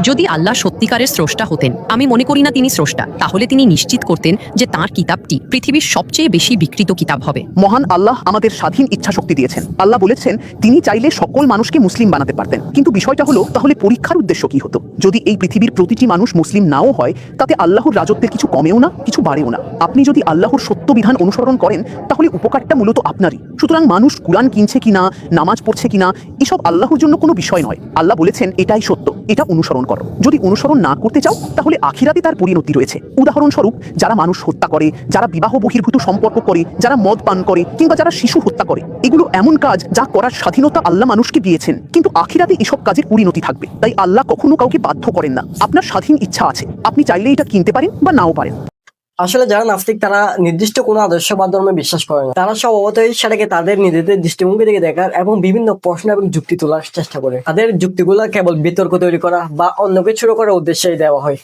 যদি আল্লাহ সত্যিকারের স্রষ্টা হতেন, আমি মনে করি না তিনি স্রষ্টা, তাহলে তিনি নিশ্চিত করতেন যে তাঁর কিতাবটি পৃথিবীর সবচেয়ে বেশি বিকৃত কিতাব হবে। মহান আল্লাহ আমাদের স্বাধীন ইচ্ছা শক্তি দিয়েছেন। আল্লাহ বলেছেন তিনি চাইলে সকল মানুষকে মুসলিম বানাতে পারতেন, কিন্তু বিষয়টা হলো তাহলে পরীক্ষার উদ্দেশ্য কি হতো? যদি এই পৃথিবীর প্রতিটি মানুষ মুসলিম নাও হয়, তাতে আল্লাহর রাজত্বের কিছু কমেও না, কিছু বাড়েও না। আপনি যদি আল্লাহর সত্য বিধান অনুসরণ করেন, তাহলে উপকারটা মূলত আপনারই। সুতরাং মানুষ কুরআন কিনছে কিনা, নামাজ পড়ছে কিনা, এসব আল্লাহর জন্য কোনো বিষয় নয়। আল্লাহ বলেছেন এটাই সত্য, এটা অনুসরণ করো। যদি অনুসরণ না করতে চাও, তাহলে আখিরাতে তার পরিণতি রয়েছে। উদাহরণস্বরূপ, যারা মানুষ হত্যা করে, যারা বিবাহ বহির্ভূত সম্পর্ক করে, যারা মদ পান করে, কিংবা যারা শিশু হত্যা করে, এগুলো এমন কাজ যা করার স্বাধীনতা আল্লাহ মানুষকে দিয়েছেন, কিন্তু আখিরাতে এসব কাজের পরিণতি থাকবে। তাই আল্লাহ কখনো কাউকে বাধ্য করেন না। আপনার স্বাধীন ইচ্ছা আছে, আপনি চাইলে এটা কিনতে পারেন বা নাও পারেন। আসলে যারা নাস্তিক তারা নির্দিষ্ট কোনো আদর্শ বা ধর্মে বিশ্বাস করে না। তারা স্বভাবতই সেটাকে তাদের নিজেদের দৃষ্টিভঙ্গি থেকে দেখার এবং বিভিন্ন প্রশ্ন এবং যুক্তি তোলার চেষ্টা করে। তাদের যুক্তিগুলো কেবল বিতর্ক তৈরি করা বা অন্য কিছু করার উদ্দেশ্যেই দেওয়া হয়।